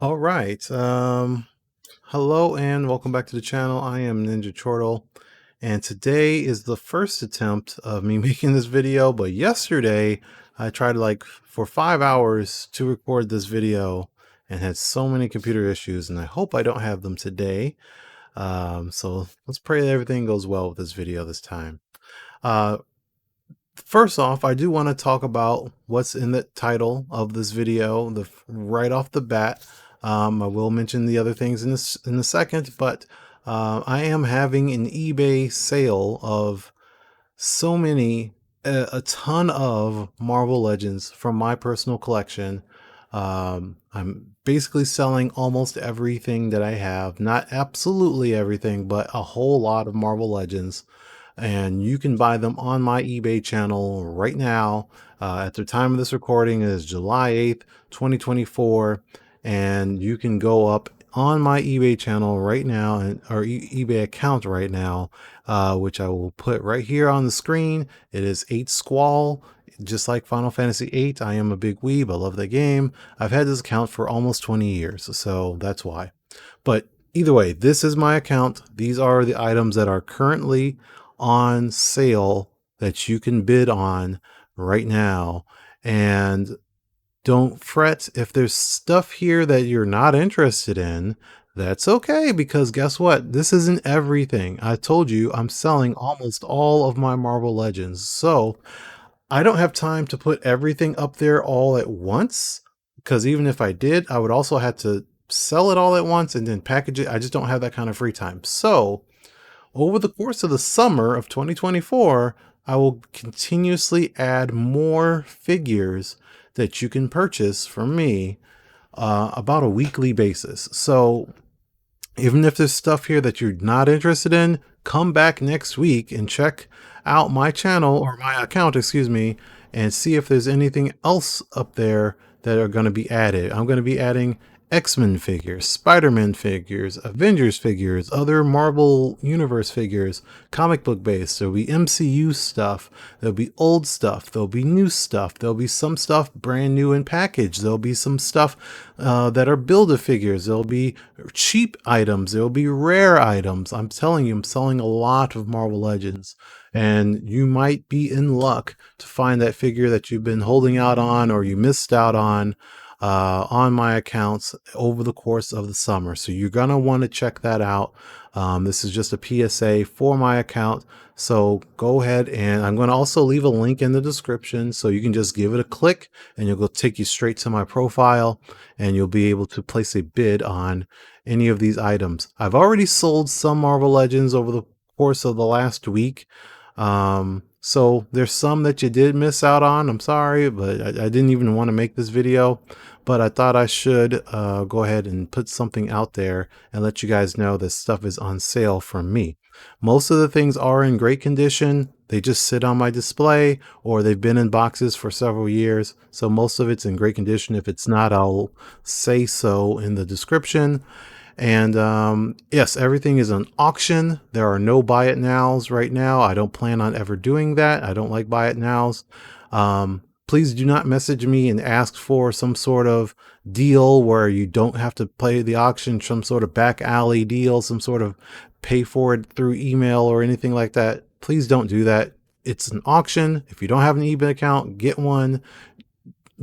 All right. Hello and welcome back to the channel. I am Ninja Chortle, and today is the first attempt of me making this video. But yesterday, I tried like for 5 hours to record this video and had so many computer issues, and I hope I don't have them today. So let's pray that everything goes well with this video this time. Uh, First off, I do want to talk about what's in the title of this video, right off the bat. I will mention the other things in a second, but I am having an eBay sale of so many, a ton of Marvel Legends from my personal collection. I'm basically selling almost everything that I have, not absolutely everything, but a whole lot of Marvel Legends, and you can buy them on my eBay channel right now. At the time of this recording is July 8th, 2024, and you can go up on my eBay channel right now, and or eBay account right now, which I will put right here on the screen. It is 8 Squall, just like Final Fantasy 8. I am a big weeb. I love the game. I've had this account for almost 20 years, so that's why. But either way, this is my account. These are the items that are currently on sale that you can bid on right now. And don't fret if there's stuff here that you're not interested in. That's okay, because guess what? This isn't everything. I told you I'm selling almost all of my Marvel Legends. So I don't have time to put everything up there all at once, because even if I did, I would also have to sell it all at once and then package it. I just don't have that kind of free time. So over the course of the summer of 2024, I will continuously add more figures that you can purchase from me about a weekly basis. So even if there's stuff here that you're not interested in, come back next week and check out my channel, or my account, excuse me, and see if there's anything else up there that are going to be added. I'm going to be adding X-Men figures, Spider-Man figures, Avengers figures, other Marvel Universe figures, comic book based. There'll be MCU stuff, there'll be old stuff, there'll be new stuff, there'll be some stuff brand new in package, there'll be some stuff that are Build-A-Figures, there'll be cheap items, there'll be rare items. I'm telling you, I'm selling a lot of Marvel Legends, and you might be in luck to find that figure that you've been holding out on or you missed out on my accounts over the course of the summer. So you're going to want to check that out. This is just a PSA for my account. So go ahead, and I'm going to also leave a link in the description, so you can just give it a click and it'll take you straight to my profile, and you'll be able to place a bid on any of these items. I've already sold some Marvel Legends over the course of the last week. So there's some that you did miss out on. I'm sorry, but I didn't even want to make this video, but I thought I should go ahead and put something out there and let you guys know this stuff is on sale from me. Most of the things are in great condition. They just sit on my display, or they've been in boxes for several years. So most of it's in great condition. If it's not, I'll say so in the description. And yes, everything is on auction. There are no buy it nows right now. I don't plan on ever doing that. I don't like buy it nows. Please do not message me and ask for some sort of deal where you don't have to pay the auction, some sort of back alley deal, some sort of pay for it through email or anything like that. Please don't do that. It's an auction. If you don't have an eBay account, get one.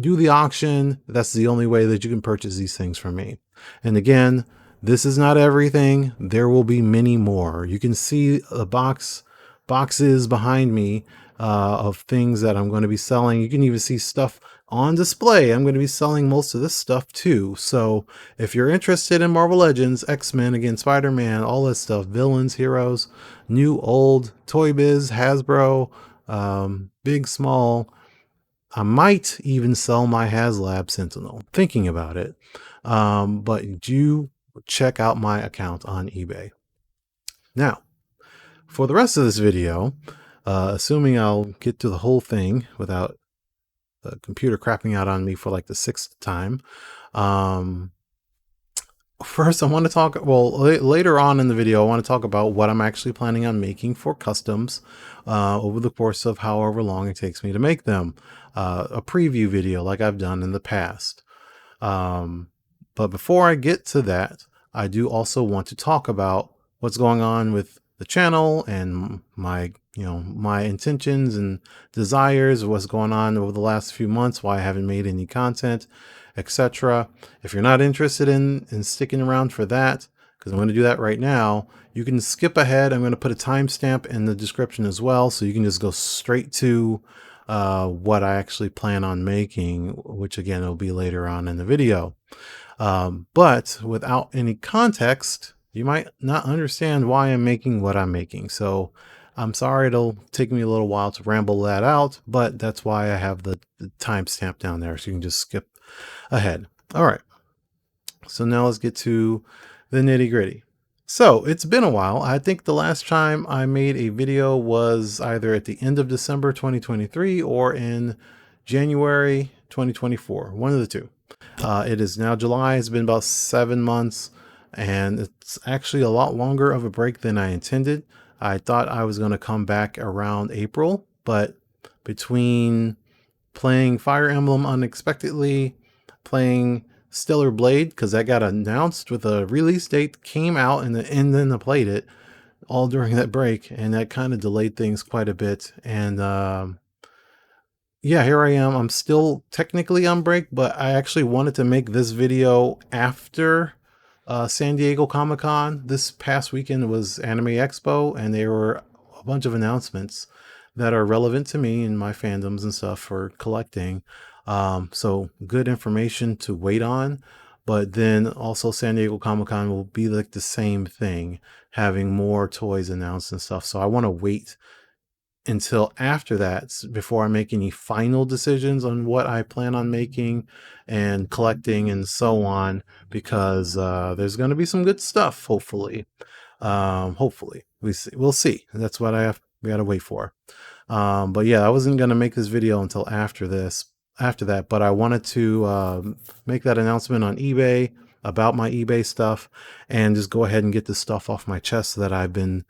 Do the auction. That's the only way that you can purchase these things from me. And again, this is not everything. There will be many more. You can see the boxes behind me of things that I'm going to be selling. You can even see stuff on display. I'm going to be selling most of this stuff too. So if you're interested in Marvel Legends, X-Men, again, Spider-Man, all this stuff, villains, heroes, new, old, Toy Biz, Hasbro, big, small, I might even sell my HasLab Sentinel. Thinking about it. But do check out my account on eBay. Now, for the rest of this video, assuming I'll get to the whole thing without the computer crapping out on me for like the 6th time, first I want to talk, well, later on in the video, I want to talk about what I'm actually planning on making for customs over the course of however long it takes me to make them. A preview video like I've done in the past. But before I get to that, I do also want to talk about what's going on with the channel and my intentions and desires, what's going on over the last few months, why I haven't made any content, etc. If you're not interested in sticking around for that, because I'm going to do that right now, you can skip ahead. I'm going to put a timestamp in the description as well, so you can just go straight to what I actually plan on making, which again will be later on in the video. But without any context, you might not understand why I'm making what I'm making. So I'm sorry it'll take me a little while to ramble that out, but that's why I have the timestamp down there, so you can just skip ahead. All right. So now let's get to the nitty gritty. So it's been a while. I think the last time I made a video was either at the end of December 2023 or in January 2024, one of the two. It is now July. It's been about 7 months, and it's actually a lot longer of a break than I intended. I thought I was going to come back around April, but between playing Fire Emblem unexpectedly, playing Stellar Blade, because that got announced with a release date, came out, and then I played it all during that break, and that kind of delayed things quite a bit. And yeah, here I am. I'm still technically on break, but I actually wanted to make this video after San Diego Comic-Con. This past weekend was Anime Expo, and there were a bunch of announcements that are relevant to me and my fandoms and stuff for collecting. So good information to wait on. But then also San Diego Comic-Con will be like the same thing, having more toys announced and stuff. So I want to wait until after that before I make any final decisions on what I plan on making and collecting and so on, because there's going to be some good stuff, hopefully. Hopefully we'll see. That's what we got to wait for. But yeah, I wasn't going to make this video until after that, but I wanted to make that announcement on eBay about my eBay stuff and just go ahead and get this stuff off my chest that I've been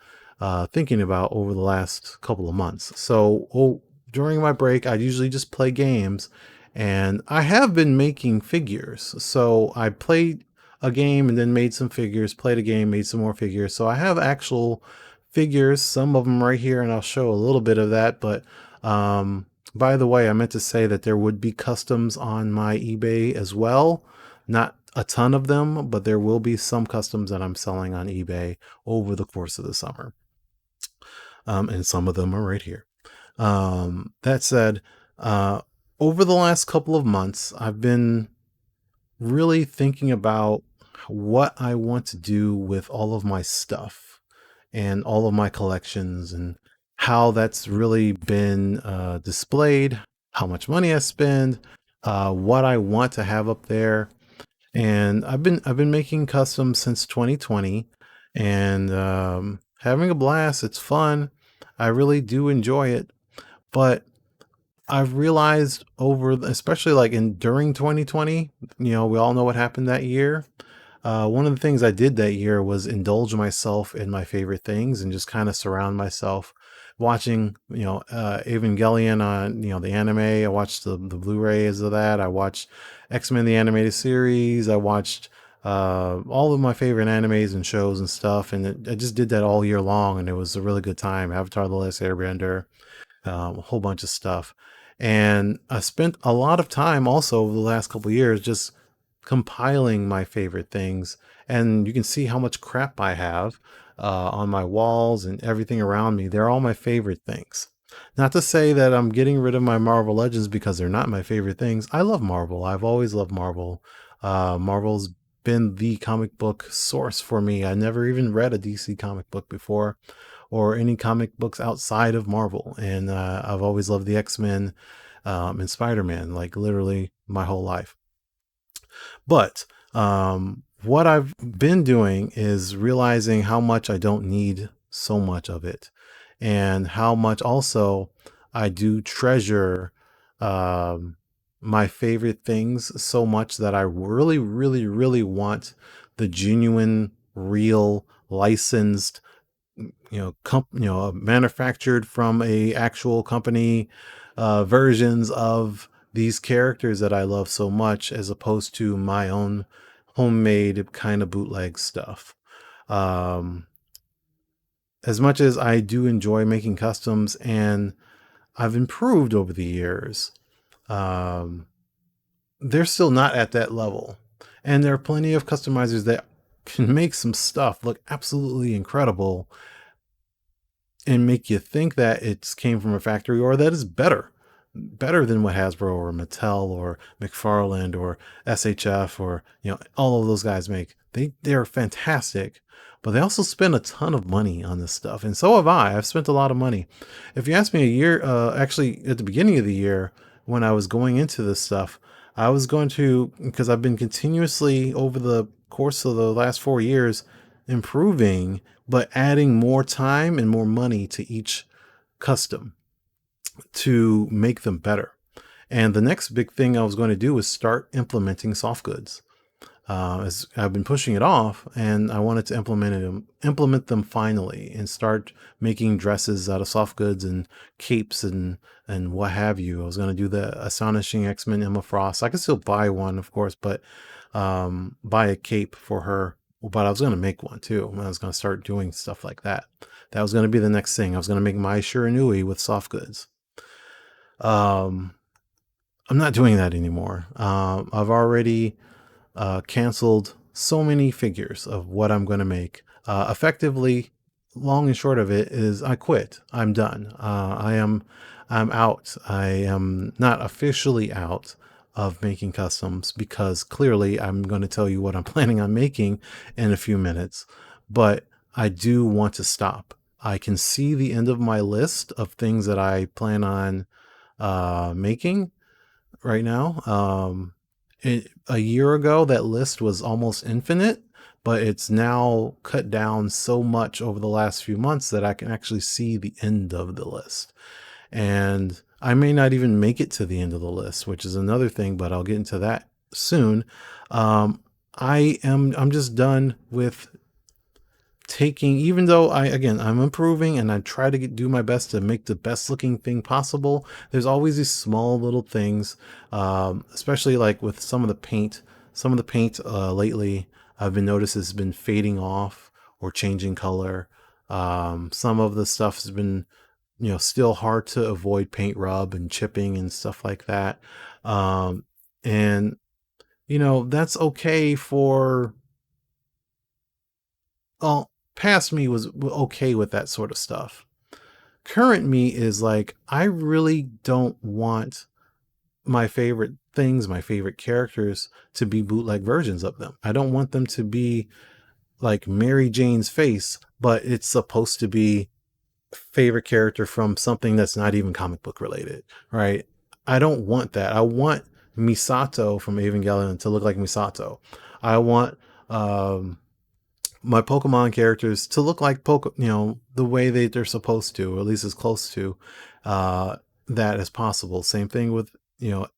thinking about over the last couple of months. So during my break, I usually just play games, and I have been making figures. So I played a game and then made some figures, played a game, made some more figures. So I have actual figures, some of them right here, and I'll show a little bit of that. But by the way, I meant to say that there would be customs on my eBay as well. Not a ton of them, but there will be some customs that I'm selling on eBay over the course of the summer. And some of them are right here. That said, over the last couple of months, I've been really thinking about what I want to do with all of my stuff and all of my collections, and how that's really been displayed, how much money I spend, what I want to have up there. And I've been making customs since 2020, and having a blast. It's fun. I really do enjoy it. But I've realized especially like during 2020, we all know what happened that year. One of the things I did that year was indulge myself in my favorite things and just kind of surround myself watching, Evangelion on, the anime. I watched the Blu-rays of that. I watched X-Men, the animated series. I watched all of my favorite animes and shows and stuff. And I just did that all year long. And it was a really good time. Avatar: The Last Airbender, a whole bunch of stuff. And I spent a lot of time also over the last couple of years just compiling my favorite things. And you can see how much crap I have on my walls and everything around me. They're all my favorite things. Not to say that I'm getting rid of my Marvel Legends because they're not my favorite things. I love Marvel. I've always loved Marvel. Marvel's been the comic book source for me. I never even read a DC comic book before, or any comic books outside of Marvel. And I've always loved the X-Men and Spider-Man, like literally my whole life. But what I've been doing is realizing how much I don't need so much of it, and how much also I do treasure my favorite things so much that I really, really, really want the genuine, real, licensed, manufactured from a actual company versions of these characters that I love so much, as opposed to my own homemade kind of bootleg stuff. Um, as much as I do enjoy making customs, and I've improved over the years, um, they're still not at that level. And there are plenty of customizers that can make some stuff look absolutely incredible and make you think that it's came from a factory or that it's better than what Hasbro or Mattel or McFarland or SHF or, all of those guys make. They're fantastic, but they also spend a ton of money on this stuff. And so have I. I've spent a lot of money. If you ask me a year, actually at the beginning of the year when I was going into this stuff, I was going to, because I've been continuously over the course of the last 4 years improving, but adding more time and more money to each custom to make them better. And the next big thing I was going to do was start implementing soft goods. As I've been pushing it off, and I wanted to implement them finally, and start making dresses out of soft goods and capes and what have you. I was going to do the Astonishing X-Men Emma Frost. I could still buy one, of course, but buy a cape for her. But I was going to make one too. I was going to start doing stuff like that. That was going to be the next thing. I was going to make my Shiranui with soft goods. I'm not doing that anymore. I've already canceled so many figures of what I'm going to make. Effectively, long and short of it is I quit. I'm done. I'm out. I am not officially out of making customs, because clearly I'm going to tell you what I'm planning on making in a few minutes, but I do want to stop. I can see the end of my list of things that I plan on making right now. A year ago, that list was almost infinite, but it's now cut down so much over the last few months that I can actually see the end of the list. And I may not even make it to the end of the list, which is another thing, but I'll get into that soon. I'm just done with taking, even though I'm improving and I try to do my best to make the best looking thing possible, there's always these small little things, especially like with some of the paint lately I've been noticed has been fading off or changing color. Some of the stuff has been, still hard to avoid paint rub and chipping and stuff like that. And that's okay for, well, past me was okay with that sort of stuff. Current me is like, I really don't want my favorite things, my favorite characters, to be bootleg versions of them. I don't want them to be like Mary Jane's face, but it's supposed to be favorite character from something that's not even comic book related, right? I don't want that. I want Misato from Evangelion to look like Misato. I want my Pokemon characters to look like the way they're supposed to, or at least as close to that as possible. Same thing with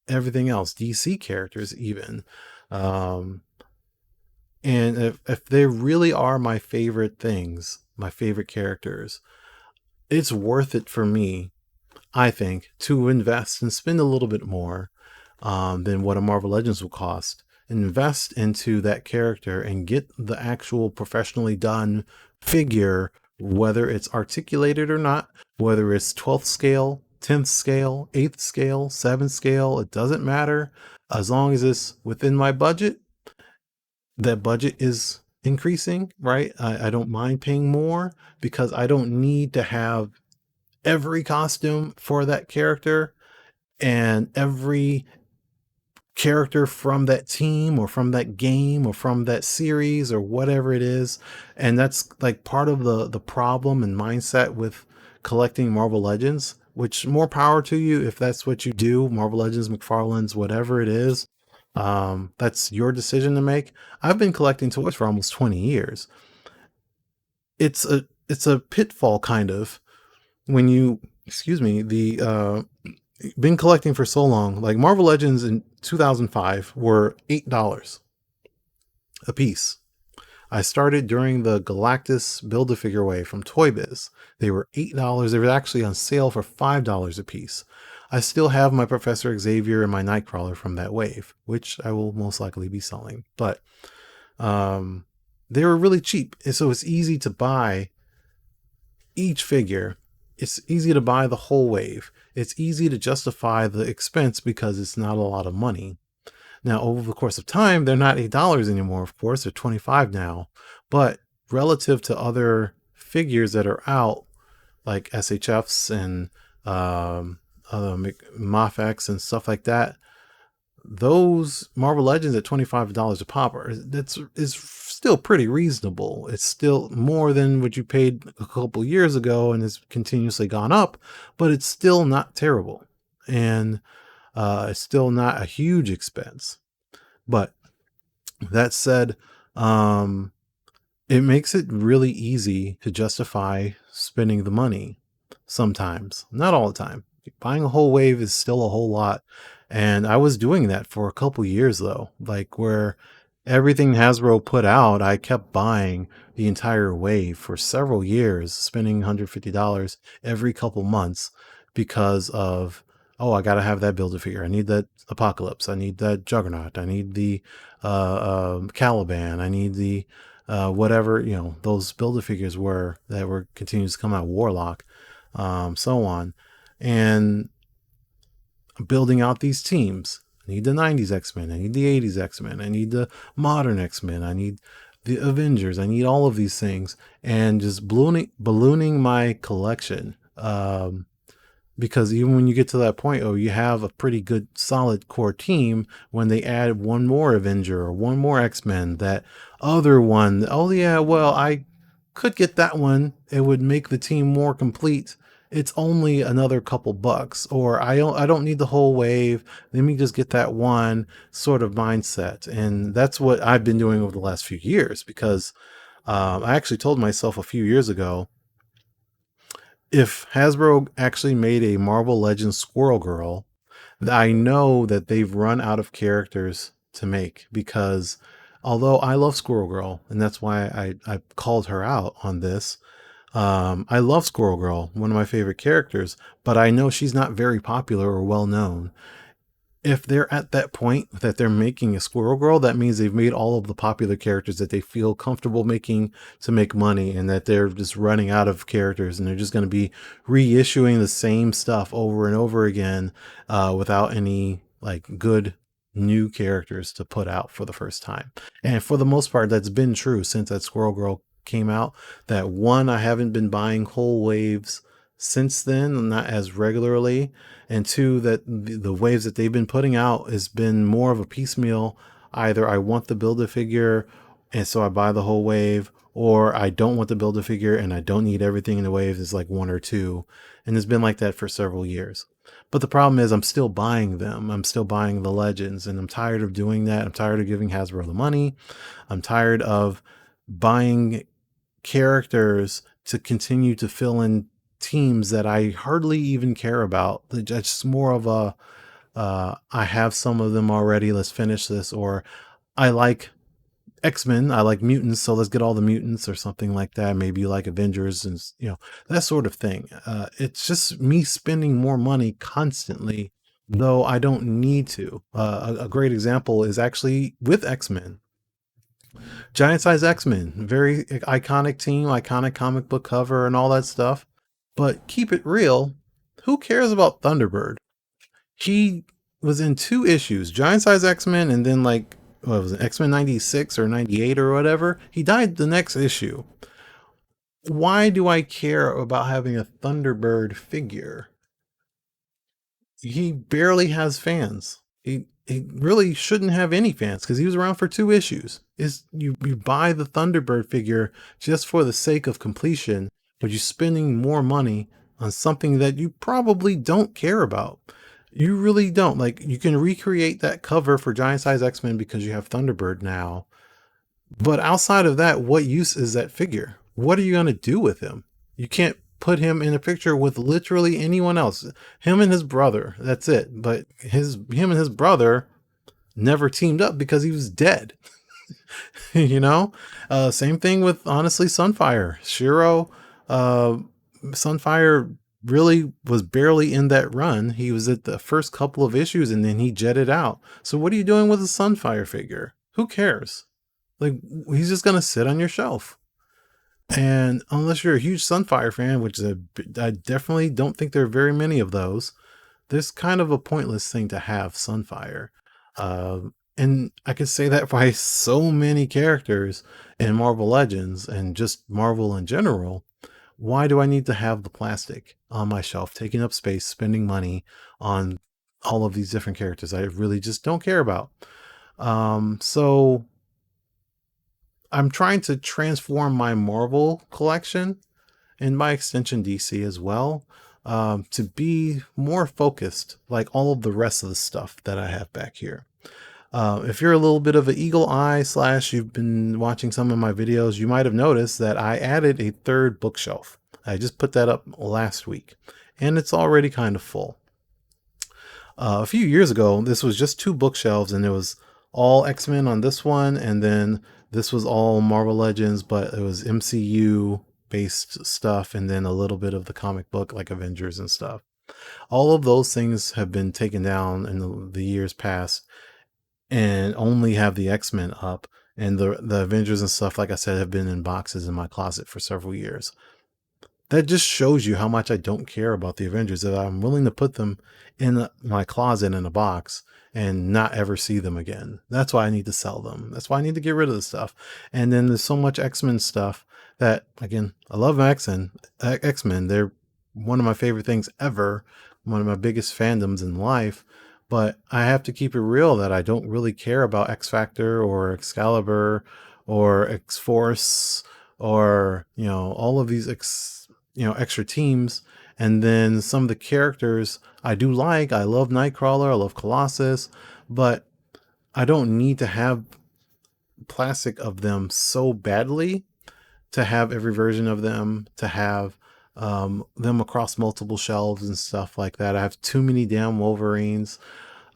everything else, DC characters even. And if they really are my favorite things, my favorite characters, it's worth it for me, I think, to invest and spend a little bit more than what a Marvel Legends will cost. Invest into that character and get the actual professionally done figure, whether it's articulated or not, whether it's 12th scale, 10th scale, 8th scale, 7th scale, it doesn't matter. As long as it's within my budget, that budget is increasing, right? I don't mind paying more, because I don't need to have every costume for that character and every character from that team or from that game or from that series or whatever it is. And that's like part of the problem and mindset with collecting Marvel Legends, which more power to you if that's what you do. Marvel Legends, McFarlane's, whatever it is. That's your decision to make. I've been collecting toys for almost 20 years. It's a pitfall kind of when you, been collecting for so long. Like Marvel Legends in 2005 were $8 a piece. I started during the Galactus Build-A-Figure wave from Toy Biz. They were $8. They were actually on sale for $5 a piece. I still have my Professor Xavier and my Nightcrawler from that wave, which I will most likely be selling. But Um, they were really cheap, and so it's easy to buy each figure. It's easy to buy the whole wave. It's easy to justify the expense because it's not a lot of money. Now, over the course of time, they're not $8 anymore, of course, they're 25 now. But relative to other figures that are out, like SHFs and other Mafex and stuff like that, those Marvel Legends at $25 a pop is still pretty reasonable. It's still more than what you paid a couple years ago and has continuously gone up, but it's still not terrible. And it's still not a huge expense. But that said, it makes it really easy to justify spending the money sometimes, not all the time. Buying a whole wave is still a whole lot. And I was doing that for a couple years though, like where everything Hasbro put out, I kept buying the entire wave for several years, spending $150 every couple months because of, oh, I got to have that Build-A-Figure. I need that Apocalypse. I need that Juggernaut. I need the Caliban. I need the whatever, those Build-A-Figures were that were continuing to come out, Warlock, so on. And building out these teams. I need the 90s X-Men. I need the 80s X-Men. I need the modern X-Men. I need the Avengers. I need all of these things. And just ballooning my collection. Because even when you get to that point, you have a pretty good solid core team. When they add one more Avenger or one more X-Men, that other one, oh yeah, well, I could get that one. It would make the team more complete. It's only another couple bucks, or I don't need the whole wave. Let me just get that one sort of mindset. And that's what I've been doing over the last few years, because I actually told myself a few years ago, if Hasbro actually made a Marvel Legends Squirrel Girl, I know that they've run out of characters to make, because although I love Squirrel Girl, and that's why I called her out on this, I love Squirrel Girl, one of my favorite characters, but I know she's not very popular or well known. If they're at that point that they're making a Squirrel Girl, that means they've made all of the popular characters that they feel comfortable making to make money, and that they're just running out of characters, and they're just going to be reissuing the same stuff over and over again without any like good new characters to put out for the first time. And for the most part, that's been true since that Squirrel Girl came out. That one, I haven't been buying whole waves since then, not as regularly, and two, that the waves that they've been putting out has been more of a piecemeal. Either I want the Build-A-Figure and so I buy the whole wave, or I don't want the Build-A-Figure and I don't need everything in the wave. It's like one or two, and it's been like that for several years. But the problem is I'm still buying them. I'm still buying the Legends, and I'm tired of doing that. I'm tired of giving Hasbro the money. I'm tired of buying characters to continue to fill in teams that I hardly even care about. It's just more of a, I have some of them already, let's finish this, or I like X-Men, I like mutants, so let's get all the mutants, or something like that. Maybe you like Avengers, and that sort of thing. It's just me spending more money constantly, though I don't need to. A great example is actually with X-Men. Giant Size X-Men, very iconic team, iconic comic book cover and all that stuff. But keep it real, who cares about Thunderbird? He was in 2 issues, Giant Size X-Men, and then like, what was it, X-Men 96 or 98 or whatever? He died the next issue. Why do I care about having a Thunderbird figure? He barely has fans. He really shouldn't have any fans, because he was around for 2 issues. Is you buy the Thunderbird figure just for the sake of completion, but you're spending more money on something that you probably don't care about. You really don't. Like, you can recreate that cover for Giant Size X-Men because you have Thunderbird now. But outside of that, what use is that figure? What are you going to do with him? You can't put him in a picture with literally anyone else. Him and his brother, that's it. But him and his brother never teamed up because he was dead. Same thing with, honestly, Sunfire. Shiro, Sunfire really was barely in that run. He was at the first couple of issues and then he jetted out. So what are you doing with a Sunfire figure? Who cares? Like, he's just gonna sit on your shelf. And unless you're a huge Sunfire fan, which is I definitely don't think there are very many of those, this kind of a pointless thing to have Sunfire. And I could say that by so many characters in Marvel Legends and just Marvel in general. Why do I need to have the plastic on my shelf, taking up space, spending money on all of these different characters I really just don't care about? So I'm trying to transform my Marvel collection, and by extension DC as well, to be more focused like all of the rest of the stuff that I have back here. If you're a little bit of an eagle eye slash you've been watching some of my videos, you might have noticed that I added a third bookshelf. I just put that up last week, and it's already kind of full. A few years ago, this was just two bookshelves, and it was all X-Men on this one, and then this was all Marvel Legends, but it was MCU based stuff, and then a little bit of the comic book like Avengers and stuff. All of those things have been taken down in the years past, and only have the X-Men up, and the Avengers and stuff, like I said, have been in boxes in my closet for several years. That just shows you how much I don't care about the Avengers, that I'm willing to put them in my closet in a box and not ever see them again. That's why I need to sell them. That's why I need to get rid of the stuff. And then there's so much X-Men stuff that, again, I love X-Men. They're one of my favorite things ever, one of my biggest fandoms in life. But I have to keep it real that I don't really care about X Factor or Excalibur or X Force or, all of these extra teams. And then some of the characters I do like. I love Nightcrawler, I love Colossus, but I don't need to have plastic of them so badly to have every version of them, to have them across multiple shelves and stuff like that. I have too many damn Wolverines.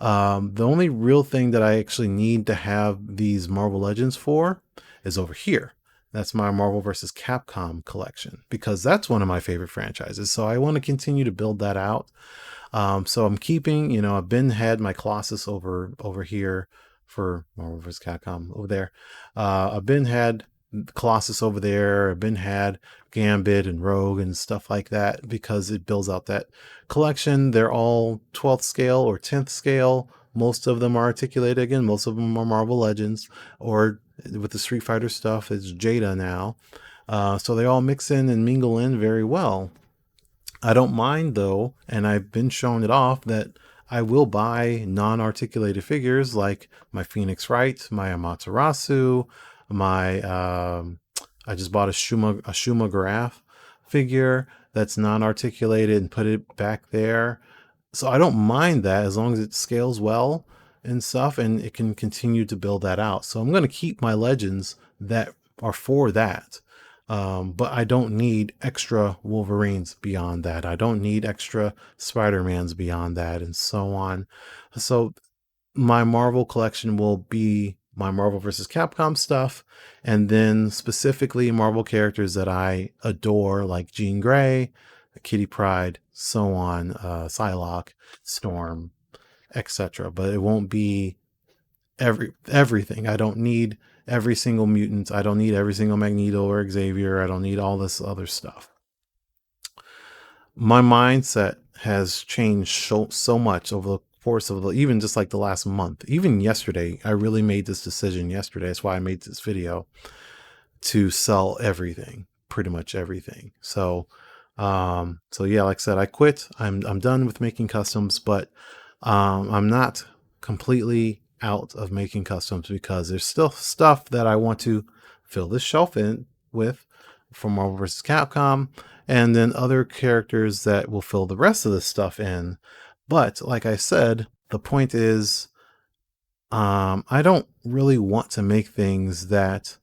The only real thing that I actually need to have these Marvel Legends for is over here. That's my Marvel vs. Capcom collection, because that's one of my favorite franchises. So I want to continue to build that out. So I'm keeping, I've been had my Colossus over here for Marvel vs. Capcom over there. I've been had Colossus over there. I've been had Gambit and Rogue and stuff like that, because it builds out that collection. They're all 12th scale or 10th scale. Most of them are articulated. Again, most of them are Marvel Legends, or with the Street Fighter stuff, it's Jada now. So they all mix in and mingle in very well. I don't mind though, and I've been showing it off, that I will buy non-articulated figures like my Phoenix Wright, my Amaterasu, my I just bought a Shuma Graph figure that's non-articulated and put it back there. So I don't mind that as long as it scales well and stuff, and it can continue to build that out. So I'm going to keep my Legends that are for that. But I don't need extra Wolverines beyond that. I don't need extra Spider-Mans beyond that, and so on. So my Marvel collection will be my Marvel vs. Capcom stuff, and then specifically Marvel characters that I adore, like Jean Grey, Kitty Pryde, so on, Psylocke, Storm, etc. But it won't be everything. I don't need every single mutant. I don't need every single Magneto or Xavier. I don't need all this other stuff. My mindset has changed so much over the course of even just like the last month. Even yesterday, I really made this decision yesterday. That's why I made this video, to sell everything, pretty much everything. So yeah, like I said, I quit. I'm done with making customs, but I'm not completely out of making customs, because there's still stuff that I want to fill this shelf in with from Marvel vs. Capcom, and then other characters that will fill the rest of the stuff in. But like I said, the point is, I don't really want to make things that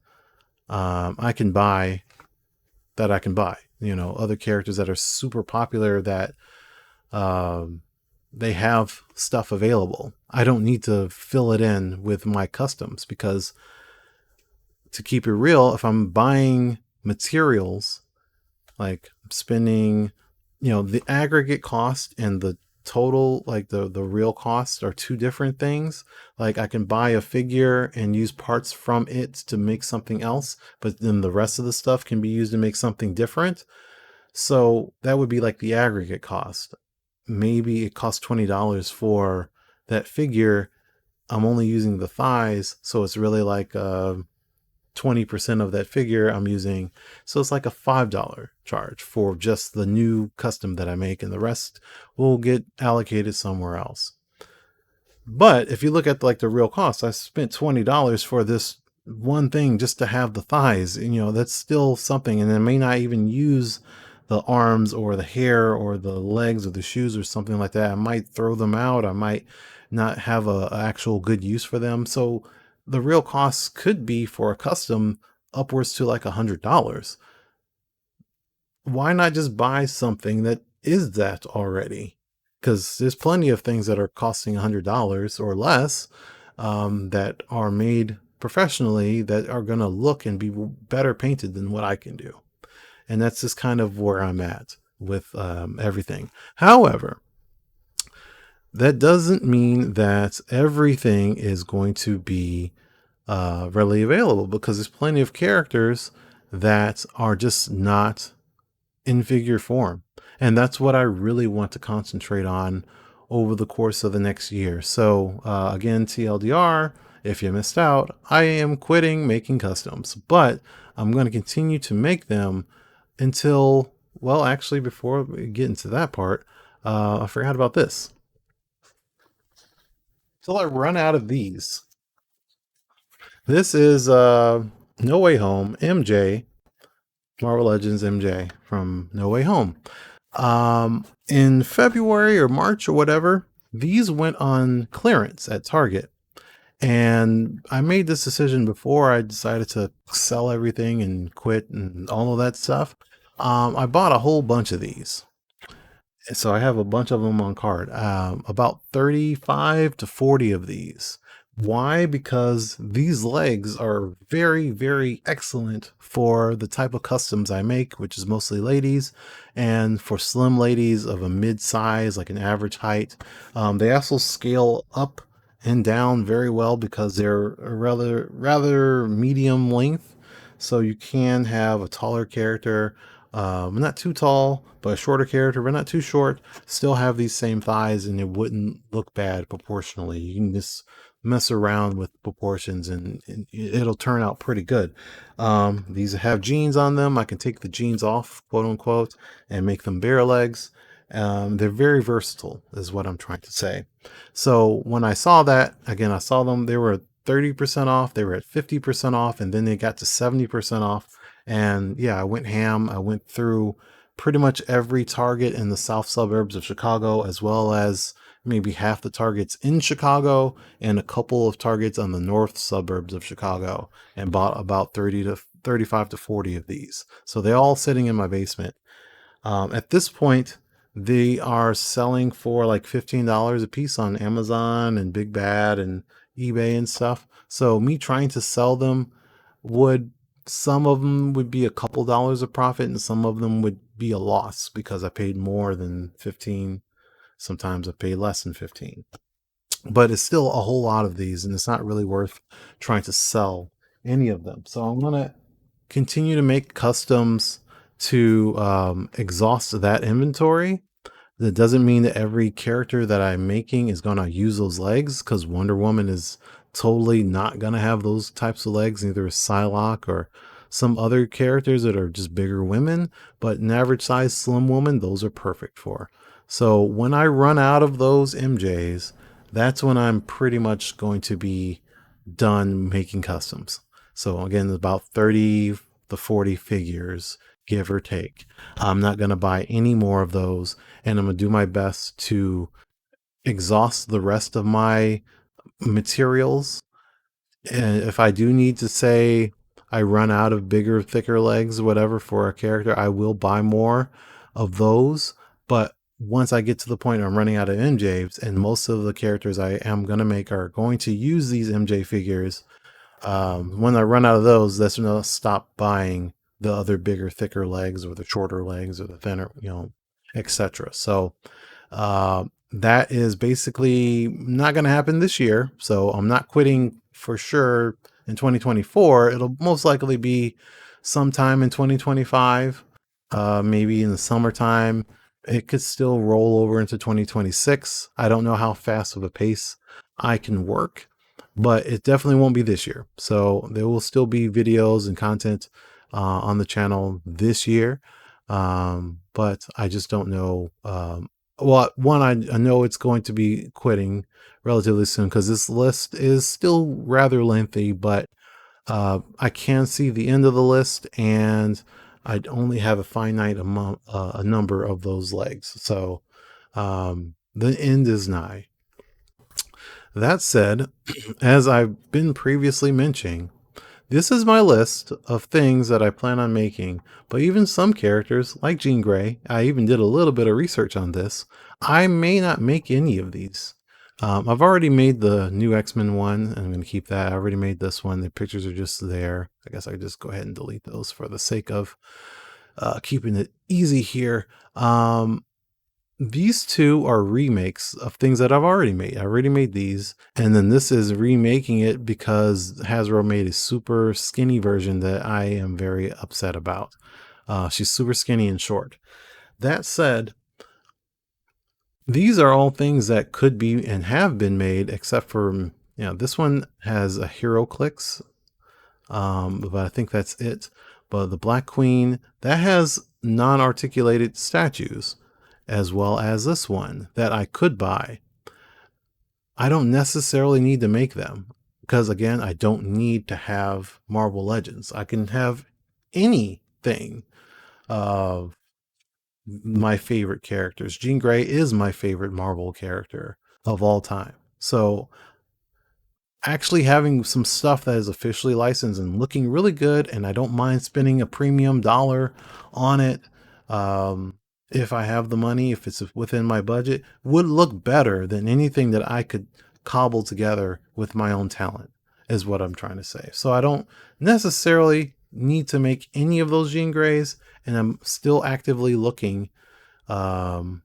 I can buy. Other characters that are super popular that they have stuff available. I don't need to fill it in with my customs, because, to keep it real, if I'm buying materials, like spending, the aggregate cost and the total, like the real cost, are two different things. Like I can buy a figure and use parts from it to make something else, but then the rest of the stuff can be used to make something different. So that would be like the aggregate cost. Maybe it costs $20 for that figure. I'm only using the thighs, so it's really like 20% of that figure I'm using. So it's like a $5 charge for just the new custom that I make, and the rest will get allocated somewhere else. But if you look at like the real cost, I spent $20 for this one thing just to have the thighs. And, that's still something. And I may not even use the arms or the hair or the legs or the shoes or something like that. I might throw them out. I might not have a actual good use for them. So the real cost could be for a custom upwards to like $100. Why not just buy something that is that already? Because there's plenty of things that are costing $100 or less, that are made professionally, that are going to look and be better painted than what I can do. And that's just kind of where I'm at with everything. However, that doesn't mean that everything is going to be readily available, because there's plenty of characters that are just not in figure form. And that's what I really want to concentrate on over the course of the next year. So again, TLDR, if you missed out, I am quitting making customs, but I'm going to continue to make them until, well, actually, before we get into that part, I forgot about this. Till I run out of these. This is No Way Home MJ, Marvel Legends MJ from No Way Home. In February or March or whatever, these went on clearance at Target. And I made this decision before I decided to sell everything and quit and all of that stuff. I bought a whole bunch of these. So I have a bunch of them on card, about 35 to 40 of these. Why? Because these legs are very, very excellent for the type of customs I make, which is mostly ladies, and for slim ladies of a mid size, like an average height. They also scale up and down very well because they're a rather medium length. So you can have a taller character, not too tall, but a shorter character, but not too short, still have these same thighs, and it wouldn't look bad proportionally. You can just mess around with proportions, and it'll turn out pretty good. These have jeans on them. I can take the jeans off, quote unquote, and make them bare legs. They're very versatile, is what I'm trying to say. So when I saw that, again, I saw them, they were 30% off, they were at 50% off, and then they got to 70% off. And yeah, I went ham. I went through pretty much every Target in the south suburbs of Chicago, as well as maybe half the Targets in Chicago and a couple of Targets on the north suburbs of Chicago, and bought about 30 to 35 to 40 of these. So they're all sitting in my basement. At this point, they are selling for like $15 a piece on Amazon and Big Bad and eBay and stuff. So me trying to sell them would, some of them would be a couple dollars of profit, and some of them would be a loss because I paid more than 15. Sometimes I paid less than 15. But it's still a whole lot of these, and it's not really worth trying to sell any of them. So I'm going to continue to make customs to exhaust that inventory. That doesn't mean that every character that I'm making is going to use those legs, because Wonder Woman is totally not going to have those types of legs, either Psylocke or some other characters that are just bigger women. But an average size slim woman, those are perfect for. So when I run out of those MJs, that's when I'm pretty much going to be done making customs. So again, about 30 to 40 figures, give or take. I'm not going to buy any more of those, and I'm going to do my best to exhaust the rest of my materials. And if I do need to say I run out of bigger, thicker legs, whatever, for a character, I will buy more of those. But once I get to the point I'm running out of MJs, and most of the characters I am going to make are going to use these MJ figures, when I run out of those, that's when I'll stop buying the other bigger, thicker legs, or the shorter legs, or the thinner, etc. So that is basically not going to happen this year. So I'm not quitting for sure in 2024. It'll most likely be sometime in 2025, maybe in the summertime. It could still roll over into 2026. I don't know how fast of a pace I can work, but it definitely won't be this year. So there will still be videos and content on the channel this year. But I just don't know. Well, one, I know it's going to be quitting relatively soon because this list is still rather lengthy, but I can see the end of the list, and I only have a finite amount, a number of those legs. So the end is nigh. That said, as I've been previously mentioning, this is my list of things that I plan on making, but even some characters, like Jean Grey, I even did a little bit of research on this, I may not make any of these. I've already made the new X-Men one, and I'm going to keep that. I already made this one. The pictures are just there. I guess I could just go ahead and delete those for the sake of keeping it easy here. These two are remakes of things that I've already made. I already made these, and then this is remaking it because Hasbro made a super skinny version that I am very upset about. She's super skinny and short. That said, these are all things that could be and have been made, except for, this one has a hero clicks, but I think that's it. But the Black Queen, that has non-articulated statues, as well as this one that I could buy. I don't necessarily need to make them because, again, I don't need to have Marvel Legends. I can have anything of my favorite characters. Jean Grey is my favorite Marvel character of all time. So actually having some stuff that is officially licensed and looking really good, and I don't mind spending a premium dollar on it, if I have the money, if it's within my budget, would look better than anything that I could cobble together with my own talent, is what I'm trying to say. So I don't necessarily need to make any of those Jean Greys, and I'm still actively looking to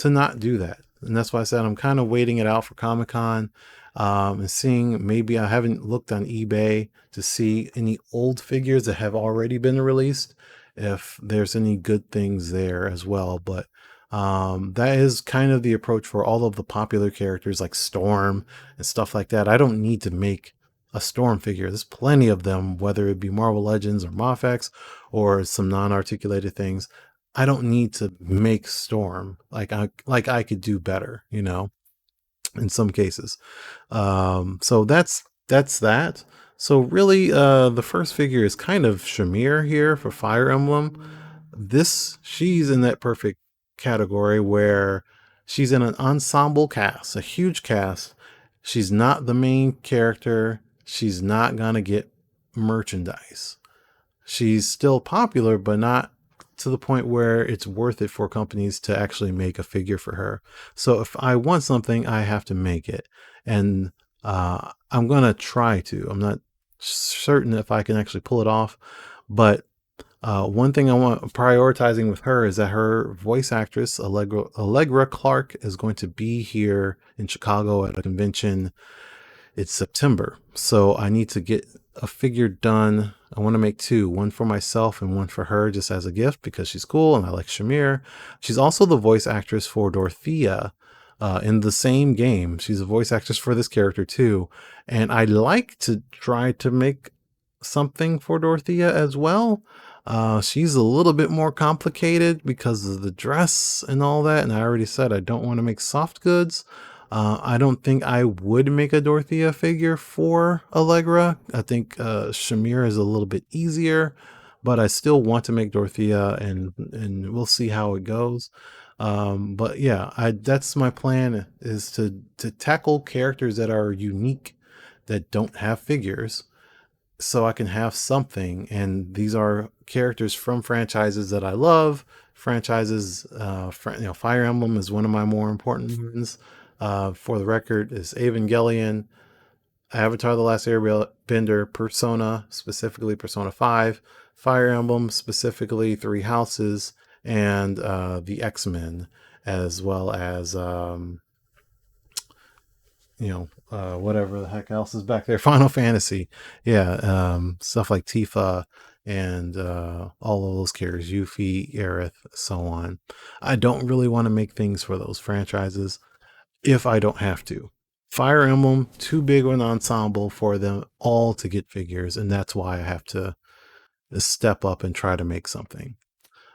not do that. And that's why I said I'm kind of waiting it out for Comic-Con, and seeing, maybe I haven't looked on eBay to see any old figures that have already been released, if there's any good things there as well. But that is kind of the approach for all of the popular characters like Storm and stuff like that. I don't need to make a Storm figure. There's plenty of them, whether it be Marvel Legends or Mafex or some non-articulated things. I don't need to make Storm. Like I could do better, in some cases. So that's that. So really, the first figure is kind of Shamir here for Fire Emblem. She's in that perfect category where she's in an ensemble cast, a huge cast. She's not the main character. She's not gonna get merchandise. She's still popular, but not to the point where it's worth it for companies to actually make a figure for her. So if I want something, I have to make it. And I'm going to try to. I'm not certain if I can actually pull it off. But one thing I want prioritizing with her is that her voice actress, Allegra Clark, is going to be here in Chicago at a convention. It's September. So I need to get a figure done. I want to make two, one for myself and one for her, just as a gift because she's cool and I like Shamir. She's also the voice actress for Dorothea in the same game. She's a voice actress for this character too. And I like to try to make something for Dorothea as well. She's a little bit more complicated because of the dress and all that. And I already said I don't want to make soft goods. I don't think I would make a Dorothea figure for Allegra. I think Shamir is a little bit easier, but I still want to make Dorothea, and we'll see how it goes. But yeah, that's my plan, is to tackle characters that are unique, that don't have figures, so I can have something. And these are characters from franchises that I love. Franchises, Fire Emblem is one of my more important ones. For the record, is Evangelion, Avatar: The Last Airbender, Persona, specifically Persona 5, Fire Emblem, specifically Three Houses, and the X-Men. as well as whatever the heck else is back there. Final Fantasy. Yeah. Stuff like Tifa and all of those characters, Yuffie, Aerith, so on. I don't really want to make things for those franchises if I don't have to. Fire Emblem, too big of an ensemble for them all to get figures, and that's why I have to step up and try to make something.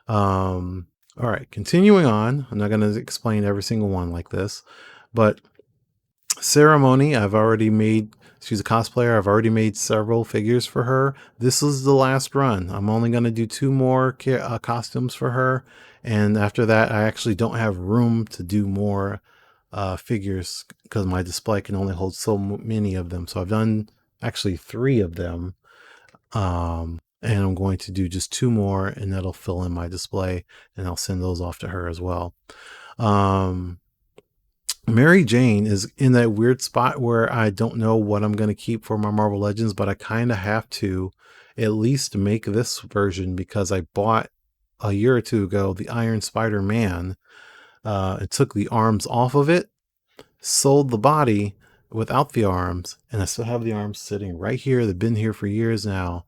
All right, continuing on. I'm not going to explain every single one like this, but Ceremony, I've already made. She's a cosplayer. I've already made several figures for her. This is the last run. I'm only going to do 2 more costumes for her. And after that, I actually don't have room to do more figures because my display can only hold so many of them. So I've done actually 3 of them. And I'm going to do just 2 more, and that'll fill in my display, and I'll send those off to her as well. Mary Jane is in that weird spot where I don't know what I'm going to keep for my Marvel Legends, but I kind of have to at least make this version because I bought a year or 2 ago the Iron Spider-Man. It took the arms off of it, sold the body without the arms, and I still have the arms sitting right here. They've been here for years now.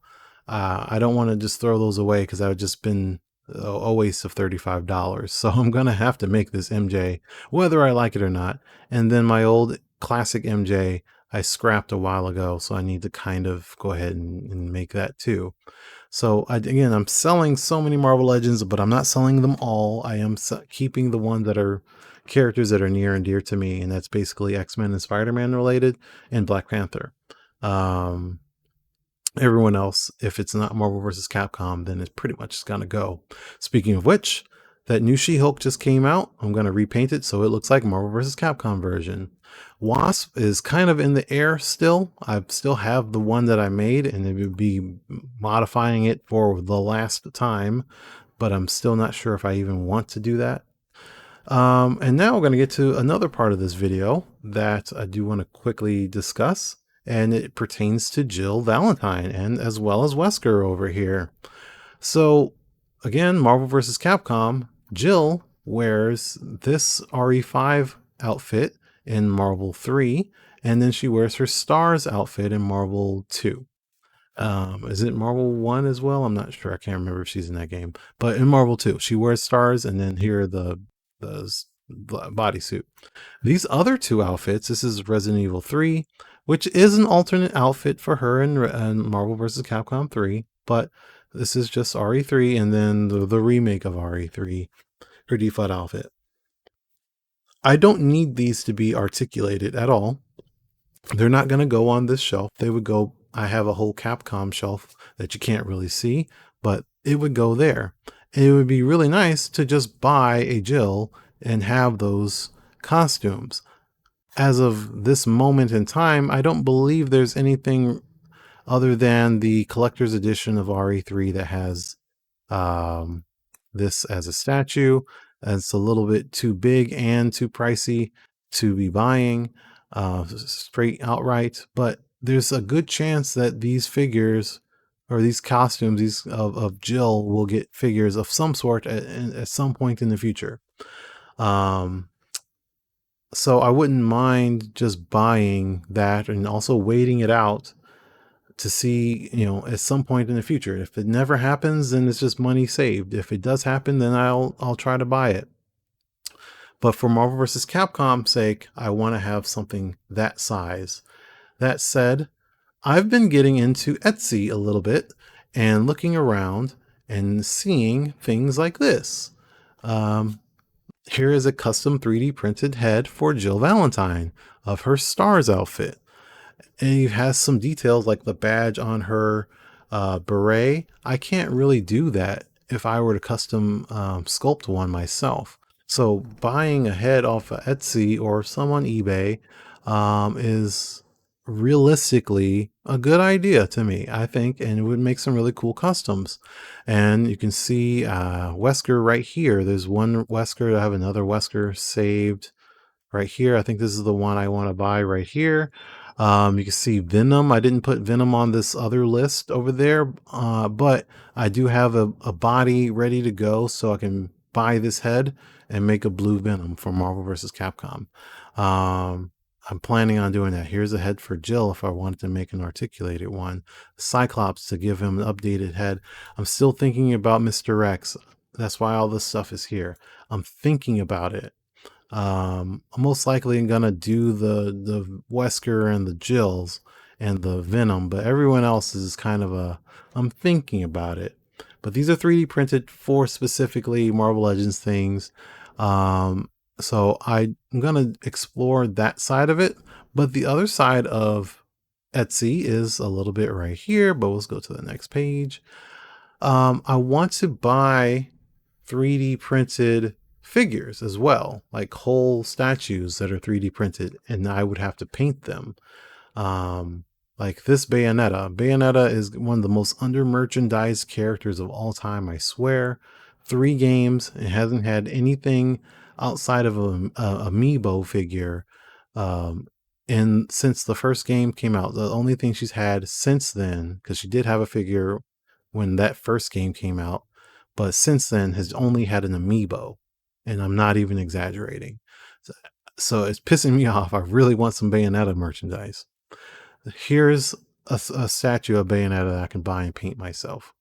I don't want to just throw those away because that would just been a waste of $35. So I'm going to have to make this MJ, whether I like it or not. And then my old classic MJ, I scrapped a while ago. So I need to kind of go ahead and make that too. So again, I'm selling so many Marvel Legends, but I'm not selling them all. I am keeping the ones that are characters that are near and dear to me. And that's basically X-Men and Spider-Man related and Black Panther. Everyone else, if it's not Marvel vs. Capcom, then it's pretty much gonna go. Speaking of which, that new She-Hulk just came out. I'm gonna repaint it so it looks like Marvel vs. Capcom version. Wasp is kind of in the air still. I still have the one that I made, and it would be modifying it for the last time, but I'm still not sure if I even want to do that. And now we're going to get to another part of this video that I do want to quickly discuss, and it pertains to Jill Valentine and as well as Wesker over here. So again, Marvel vs. Capcom, Jill wears this RE5 outfit in Marvel 3, and then she wears her Stars outfit in Marvel 2. Is it Marvel 1 as well? I'm not sure. I can't remember if she's in that game. But in Marvel 2, she wears Stars, and then here the bodysuit. These other 2 outfits, this is Resident Evil 3, which is an alternate outfit for her in Marvel vs. Capcom 3, but this is just RE3 and then the remake of RE3, her default outfit. I don't need these to be articulated at all. They're not going to go on this shelf. They would go, I have a whole Capcom shelf that you can't really see, but it would go there. It would be really nice to just buy a Jill and have those costumes. As of this moment in time, I don't believe there's anything other than the collector's edition of RE3 that has this as a statue. It's a little bit too big and too pricey to be buying straight outright, but there's a good chance that these figures or these costumes of Jill will get figures of some sort at some point in the future. So I wouldn't mind just buying that and also waiting it out to see, at some point in the future. If it never happens, then it's just money saved. If it does happen, then I'll try to buy it. But for Marvel vs. Capcom's sake, I want to have something that size. That said, I've been getting into Etsy a little bit and looking around and seeing things like this. Here is a custom 3D printed head for Jill Valentine of her Stars outfit. And it has some details like the badge on her beret. I can't really do that if I were to custom sculpt one myself. So buying a head off of Etsy or some on eBay is realistically a good idea to me, I think, and it would make some really cool customs. And you can see Wesker right here. There's one Wesker. I have another Wesker saved right here. I think this is the one I want to buy right here. You can see Venom. I didn't put Venom on this other list over there, but I do have a body ready to go, so I can buy this head and make a blue Venom for Marvel vs. Capcom. I'm planning on doing that. Here's a head for Jill if I wanted to make an articulated one. Cyclops to give him an updated head. I'm still thinking about Mr. X. That's why all this stuff is here. I'm thinking about it. I'm most likely gonna do the Wesker and the Jills and the Venom, but everyone else is kind of I'm thinking about it. But these are 3D printed for specifically Marvel Legends things. So I'm gonna explore that side of it. But the other side of Etsy is a little bit right here, but let's go to the next page. I want to buy 3D printed figures as well, like whole statues that are 3D printed, and I would have to paint them. Like this Bayonetta. Bayonetta is one of the most under merchandised characters of all time, I swear. 3 games. It hasn't had anything outside of a amiibo figure. And since the first game came out, the only thing she's had since then, because she did have a figure when that first game came out, but since then has only had an amiibo, and I'm not even exaggerating. So it's pissing me off. I really want some Bayonetta merchandise. Here's a statue of Bayonetta that I can buy and paint myself.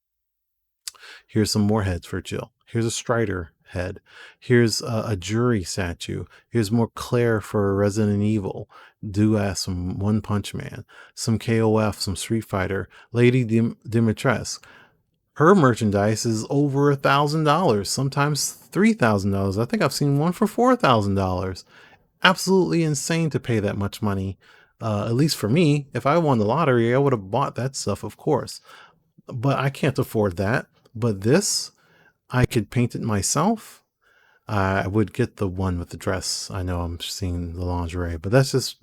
Here's some more heads for Jill. Here's a Strider head. Here's a Jury statue. Here's more Claire for Resident Evil. Duas from One Punch Man. Some KOF, some Street Fighter. Lady Dimitrescu. Her merchandise is over $1,000, sometimes $3,000. I think I've seen one for $4,000. Absolutely insane to pay that much money. At least for me, if I won the lottery, I would have bought that stuff, of course. But I can't afford that. But this, I could paint it myself. I would get the one with the dress. I know I'm seeing the lingerie, but that's just,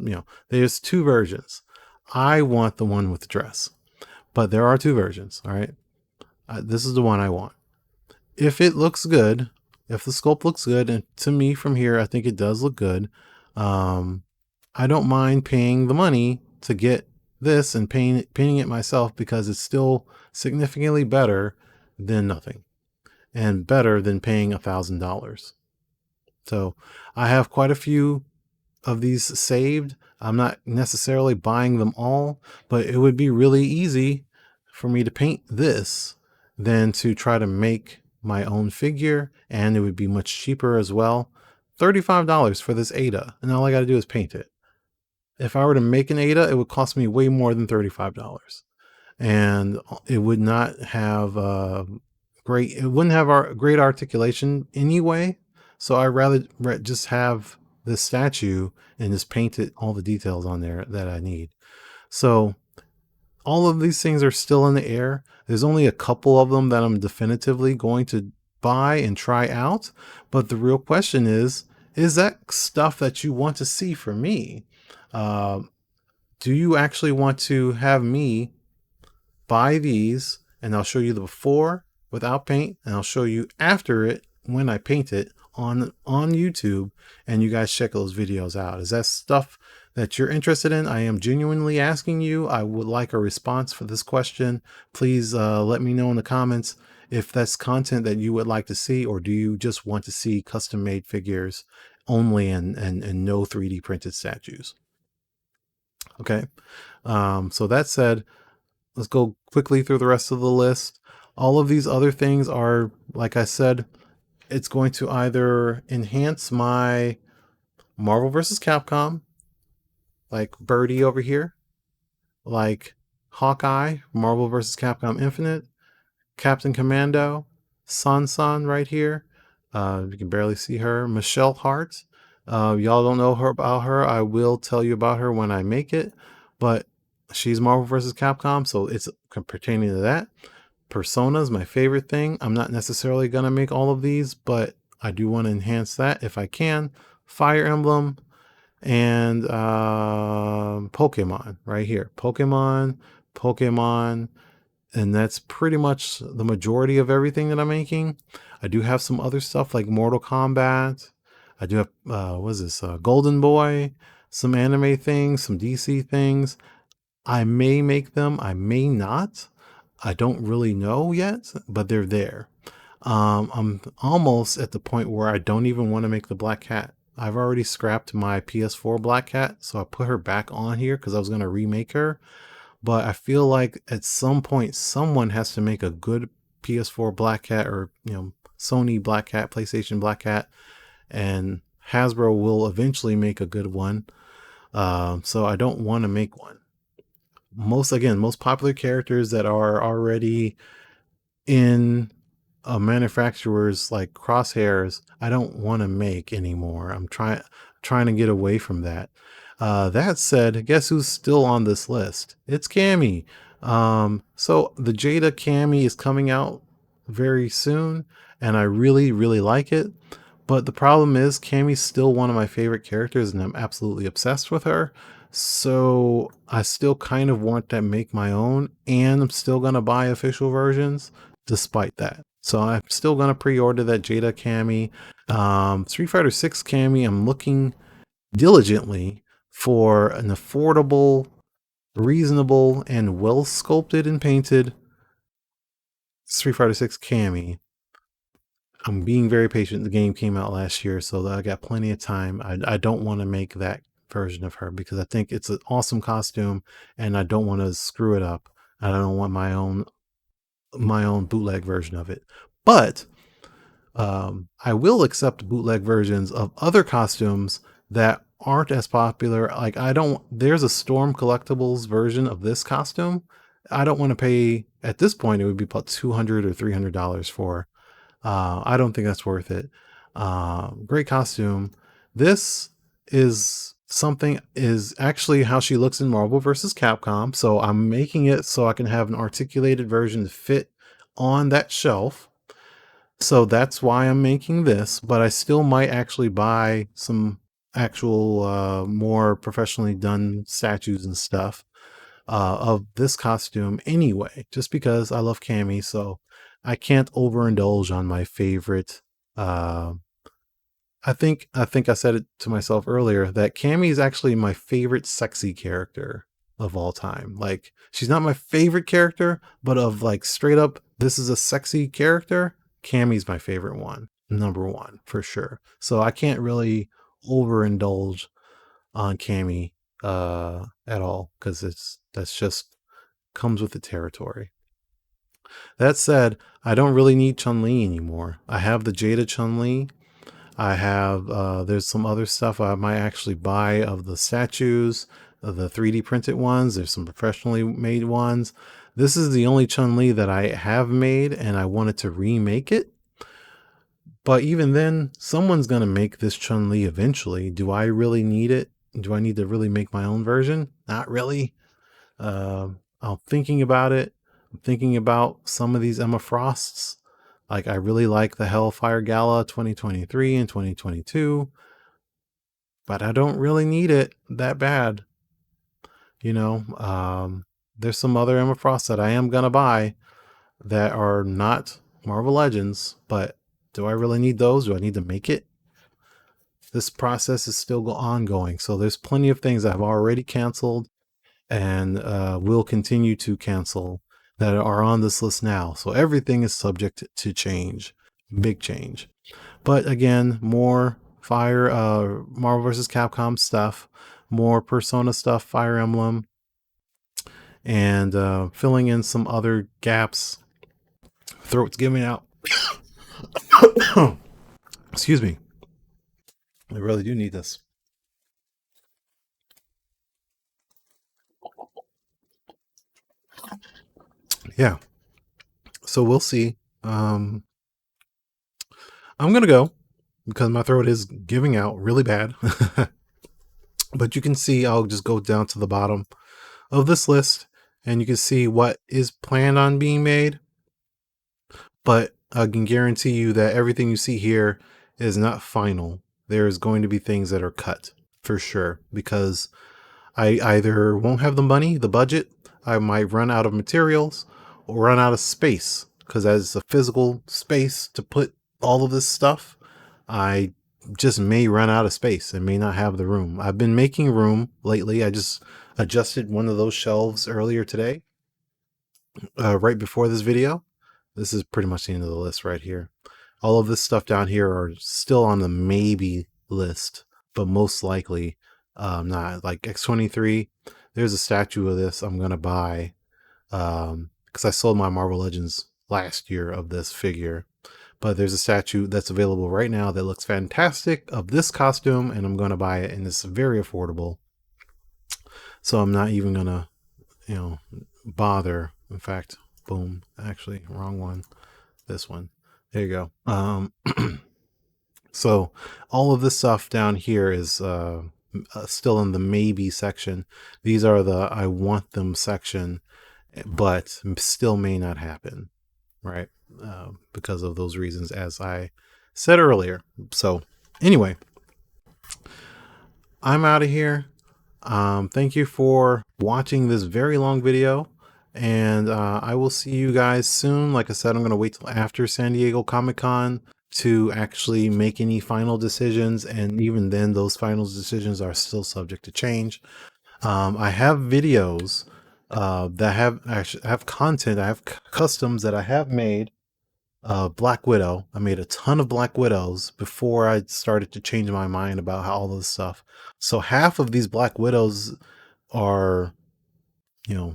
there's 2 versions. I want the one with the dress, but there are 2 versions. All right. This is the one I want. If it looks good, if the sculpt looks good, and to me from here, I think it does look good. I don't mind paying the money to get this and painting it myself, because it's still significantly better than nothing and better than paying $1,000. So I have quite a few of these saved. I'm not necessarily buying them all, but it would be really easy for me to paint this than to try to make my own figure, and it would be much cheaper as well. $35 for this Ada, and all I got to do is paint it. If I were to make an Ada, it would cost me way more than $35, and it would not have it wouldn't have great articulation anyway. So I'd rather just have this statue and just paint it, all the details on there that I need. So all of these things are still in the air. There's only a couple of them that I'm definitively going to buy and try out. But the real question is that stuff that you want to see from me? Do you actually want to have me buy these, and I'll show you the before without paint, and I'll show you after it when I paint it on YouTube, and you guys check those videos out? Is that stuff that you're interested in? I am genuinely asking you. I would like a response for this question. Please let me know in the comments if that's content that you would like to see, or do you just want to see custom made figures only and no 3D printed statues? Okay. So that said, let's go quickly through the rest of the list. All of these other things are, like I said, it's going to either enhance my Marvel vs. Capcom, like Birdie over here, like Hawkeye, Marvel vs. Capcom Infinite, Captain Commando, San right here. You can barely see her. Michelle Hart. Y'all don't know about her. I will tell you about her when I make it, but she's Marvel vs. Capcom, so it's pertaining to that. Persona is my favorite thing. I'm not necessarily going to make all of these, but I do want to enhance that if I can. Fire Emblem and Pokemon right here. Pokemon, and that's pretty much the majority of everything that I'm making. I do have some other stuff like Mortal Kombat. I do have, Golden Boy, some anime things, some DC things. I may make them, I may not. I don't really know yet, but they're there. I'm almost at the point where I don't even want to make the black cat. I've already scrapped my PS4 black cat, so I put her back on here because I was going to remake her. But I feel like at some point someone has to make a good PS4 black cat, or Sony black cat, PlayStation black cat, and Hasbro will eventually make a good one. So I don't want to make one. Most popular characters that are already in a manufacturer's like crosshairs, I don't want to make anymore. I'm trying to get away from that. That said, guess who's still on this list? It's Cammy. So the Jada Cammy is coming out very soon, and I really, really like it. But the problem is, Cammy's still one of my favorite characters, and I'm absolutely obsessed with her. So I still kind of want to make my own, and I'm still gonna buy official versions despite that. So I'm still gonna pre-order that Jada Cammy. Street Fighter 6 Cammy, I'm looking diligently for an affordable, reasonable, and well sculpted and painted Street Fighter 6 Cammy. I'm being very patient. The game came out last year, so I got plenty of time. I don't want to make that version of her because I think it's an awesome costume, and I don't want to screw it up. I don't want my own bootleg version of it. But I will accept bootleg versions of other costumes that aren't as popular. Like there's a Storm Collectibles version of this costume. I don't want to pay, at this point, it would be about $200 or $300 for. I don't think that's worth it. Great costume. This is actually how she looks in Marvel vs. Capcom. So I'm making it so I can have an articulated version to fit on that shelf. So that's why I'm making this, but I still might actually buy some actual more professionally done statues and stuff of this costume anyway, just because I love Cammy. So I can't overindulge on my favorite. I think I said it to myself earlier that Cammy is actually my favorite sexy character of all time. Like, she's not my favorite character, but of like straight up, this is a sexy character. Cammy's my favorite one, number one for sure. So I can't really overindulge on Cammy at all because that's just comes with the territory. That said, I don't really need Chun-Li anymore. I have the Jada Chun-Li. I have there's some other stuff I might actually buy of the statues, of the 3D printed ones. There's some professionally made ones. This is the only Chun-Li that I have made, and I wanted to remake it. But even then, someone's gonna make this Chun-Li eventually. Do I really need it? Do I need to really make my own version? Not really. I'm thinking about it. I'm thinking about some of these Emma Frosts. Like, I really like the Hellfire Gala 2023 and 2022, but I don't really need it that bad. There's some other Emma Frost that I am gonna buy that are not Marvel Legends, but do I really need those? Do I need to make it? This process is still ongoing, so there's plenty of things I've already canceled and will continue to cancel that are on this list now. So everything is subject to change, big change. But again, more Marvel vs. Capcom stuff, more Persona stuff, Fire Emblem, and filling in some other gaps. Throat's giving out. Excuse me. I really do need this. Yeah. So we'll see. I'm gonna go because my throat is giving out really bad. But you can see I'll just go down to the bottom of this list and you can see what is planned on being made. But I can guarantee you that everything you see here is not final. There's going to be things that are cut for sure because I either won't have the money, the budget, I might run out of materials or run out of space because as a physical space to put all of this stuff, I just may run out of space and may not have the room. I've been making room lately. I just adjusted one of those shelves earlier today, right before this video. this is pretty much the end of the list right here. All of this stuff down here are still on the maybe list, but most likely not. Like X23, there's a statue of this I'm gonna buy because I sold my Marvel Legends last year of this figure. But there's a statue that's available right now that looks fantastic of this costume, and I'm gonna buy it, and it's very affordable. So I'm not even gonna, bother. In fact, boom, actually, wrong one. This one. There you go. So all of this stuff down here is still in the maybe section. These are the I want them section, but still may not happen, right? Because of those reasons, as I said earlier. So anyway, I'm out of here. Thank you for watching this very long video, and I will see you guys soon. Like I said, I'm going to wait till after San Diego Comic-Con to actually make any final decisions, and even then those final decisions are still subject to change. I have videos that have content. I have customs that I have made. Black Widow. I made a ton of Black Widows before I started to change my mind about all this stuff. So half of these Black Widows are,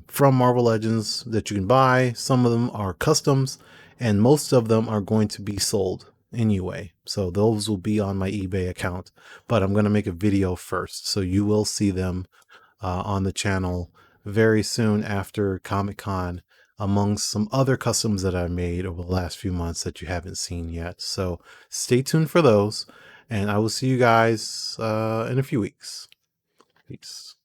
from Marvel Legends that you can buy. Some of them are customs, and most of them are going to be sold anyway. So those will be on my eBay account, but I'm going to make a video first. So you will see them on the channel very soon after Comic-Con, among some other customs that I made over the last few months that you haven't seen yet. So stay tuned for those, and I will see you guys in a few weeks. Peace.